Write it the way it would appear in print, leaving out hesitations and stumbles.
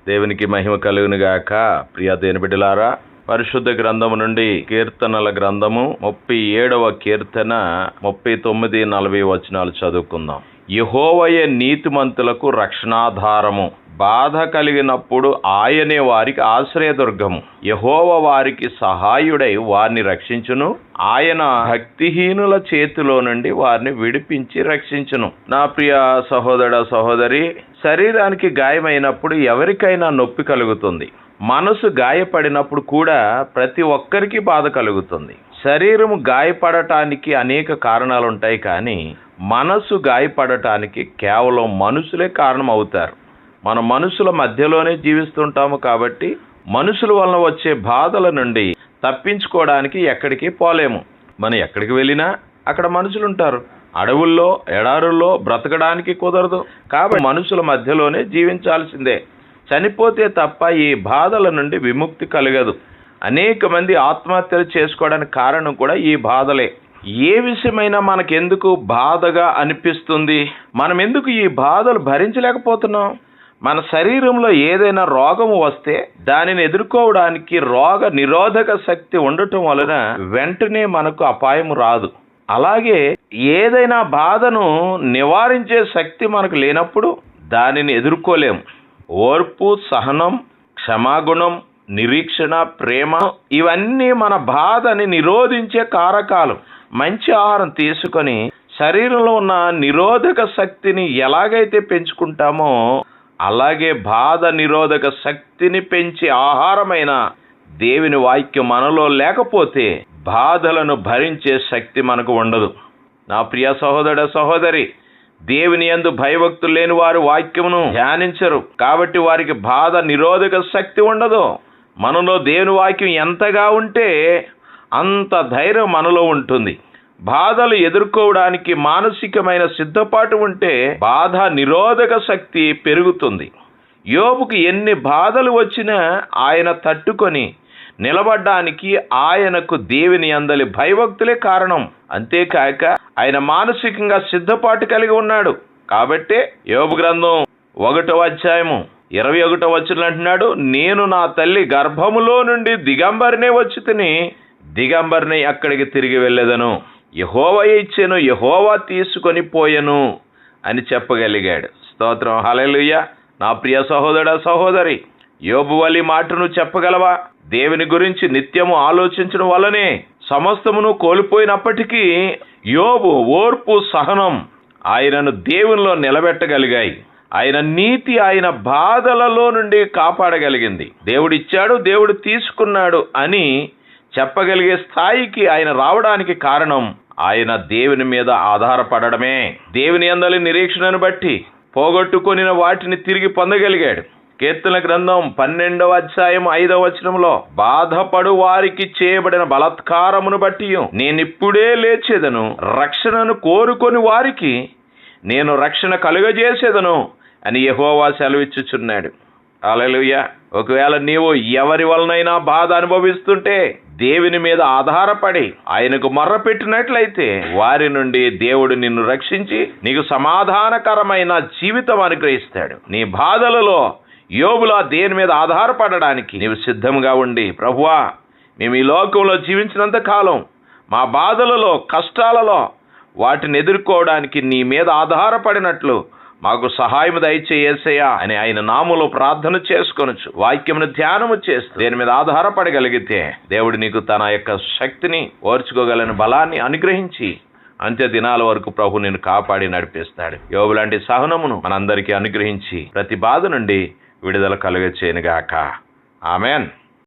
దేవునికి మహిమ కలుగునుగాక. ప్రియ దేవుని బిడ్డలారా, పరిశుద్ధ గ్రంథము నుండి కీర్తనల గ్రంథము 37వ కీర్తన 39, 40 వచనాలు చదువుకుందాం. యెహోవాయే నీతిమంతులకు రక్షణాధారము, బాధ కలిగినప్పుడు ఆయనే వారికి ఆశ్రయదుర్గము. యెహోవా వారికి సహాయుడై వారిని రక్షించును, ఆయన భక్తిహీనుల చేతిలో నుండి వారిని విడిపించి రక్షించును. నా ప్రియ సహోదర సహోదరి, శరీరానికి గాయమైనప్పుడు ఎవరికైనా నొప్పి కలుగుతుంది. మనసు గాయపడినప్పుడు కూడా ప్రతి ఒక్కరికి బాధ కలుగుతుంది. శరీరము గాయపడటానికి అనేక కారణాలు ఉంటాయి, కానీ మనసు గాయపడటానికి కేవలం మనుషులే కారణం అవుతారు. మన మనుషుల మధ్యలోనే జీవిస్తుంటాము కాబట్టి మనుషుల వలన వచ్చే బాధల నుండి తప్పించుకోవడానికి ఎక్కడికి పోలేము. మనం ఎక్కడికి వెళ్ళినా అక్కడ మనుషులు ఉంటారు. అడవుల్లో, ఎడారుల్లో బ్రతకడానికి కుదరదు. కాబట్టి మనుషుల మధ్యలోనే జీవించాల్సిందే. చనిపోతే తప్ప ఈ బాధల నుండి విముక్తి కలగదు. అనేక మంది ఆత్మహత్యలు చేసుకోవడానికి కారణం కూడా ఈ బాధలే. ఏ విషయమైనా మనకెందుకు బాధగా అనిపిస్తుంది? మనం ఎందుకు ఈ బాధలు భరించలేకపోతున్నాం? మన శరీరంలో ఏదైనా రోగం వస్తే దానిని ఎదుర్కోవడానికి రోగ నిరోధక శక్తి ఉండటం వలన వెంటనే మనకు అపాయం రాదు. అలాగే ఏదైనా బాధను నివారించే శక్తి మనకు లేనప్పుడు దానిని ఎదుర్కోలేము. ఓర్పు, సహనం, క్షమాగుణం, నిరీక్షణ, ప్రేమ ఇవన్నీ మన బాధని నిరోధించే కారకాలు. మంచి ఆహారం తీసుకొని శరీరంలో ఉన్న నిరోధక శక్తిని ఎలాగైతే పెంచుకుంటామో అలాగే బాధ నిరోధక శక్తిని పెంచే ఆహారమైన దేవుని వాక్యం మనలో లేకపోతే బాధలను భరించే శక్తి మనకు ఉండదు. నా ప్రియ సహోదర సహోదరి, దేవుని యందు భయభక్తులు లేని వారు వాక్యమును ధ్యానించరు. కాబట్టి వారికి బాధ నిరోధక శక్తి ఉండదు. మనలో దేవుని వాక్యం ఎంతగా ఉంటే అంత ధైర్యం మనలో ఉంటుంది. బాధలు ఎదుర్కోవడానికి మానసికమైన సిద్ధపాటు ఉంటే బాధ నిరోధక శక్తి పెరుగుతుంది. యోబుకు ఎన్ని బాధలు వచ్చినా ఆయన తట్టుకొని నిలబడ్డానికి ఆయనకు దేవుని యందలి భయభక్తులే కారణం. అంతేకాక ఆయన మానసికంగా సిద్ధపాటు కలిగి ఉన్నాడు. కాబట్టే యోబు గ్రంథం 1వ అధ్యాయము 21వ వచనం అంటున్నాడు, నేను నా తల్లి గర్భములో నుండి దిగంబరినే వచ్చి తిని దిగంబరిని అక్కడికి తిరిగి వెళ్ళేదను. యెహోవాయే ఇచ్చెను, యెహోవా తీసుకొని పోయెను అని చెప్పగలిగాడు. స్తోత్రం, హల్లెలూయా. నా ప్రియ సహోదర సహోదరి, యోబు వలి మాటను చెప్పగలవా? దేవుని గురించి నిత్యము ఆలోచించడం వల్లనే సమస్తమును కోల్పోయినప్పటికీ యోబు ఓర్పు, సహనం ఆయనను దేవునిలో నిలబెట్టగలిగాయి. ఆయన నీతి ఆయన బాధలలో నుండి కాపాడగలిగింది. దేవుడిచ్చాడు, దేవుడు తీసుకున్నాడు అని చెప్పగలిగే స్థాయికి ఆయన రావడానికి కారణం ఆయన దేవుని మీద ఆధారపడడమే. దేవుని యందలి నిరీక్షణను బట్టి పోగొట్టుకొనిన వాటిని తిరిగి పొందగలిగాడు. కీర్తన గ్రంథం 12వ అధ్యాయం 5వ వచనంలో, బాధపడు వారికి చేయబడిన బలాత్కారమును బట్టి నేనిప్పుడే లేచేదను, రక్షణను కోరుకొని వారికి నేను రక్షణ కలుగజేసేదను అని యెహోవా సెలవిచ్చుచున్నాడు. హల్లెలూయా. ఒకవేళ నీవు ఎవరి వలనైనా బాధ అనుభవిస్తుంటే దేవుని మీద ఆధారపడి ఆయనకు మొర్ర పెట్టినట్లయితే వారి నుండి దేవుడు నిన్ను రక్షించి నీకు సమాధానకరమైన జీవితం అనుగ్రహిస్తాడు. నీ బాధలలో యోబులా దేవుని మీద ఆధారపడడానికి నీవు సిద్ధంగా ఉండి, ప్రభువా, మేము ఈ లోకంలో జీవించినంత కాలం మా బాధలలో, కష్టాలలో వాటిని ఎదుర్కోవడానికి నీ మీద ఆధారపడినట్లు మాకు సహాయం దయచేయసేయా అని ఆయన నామములో ప్రార్థన చేసుకొనొచ్చు. వాక్యమును ధ్యానము చేస్తూ దేని మీద ఆధారపడగలిగితే దేవుడు నీకు తన యొక్క శక్తిని ఓర్చుకోగలని బలాన్ని అనుగ్రహించి అంత్య దినాల వరకు ప్రభు నిన్ను కాపాడి నడిపిస్తాడు. యోబు లాంటి సహనమును మనందరికీ అనుగ్రహించి ప్రతి బాధ నుండి విడుదల కలుగచేయునుగాక. ఆమెన్.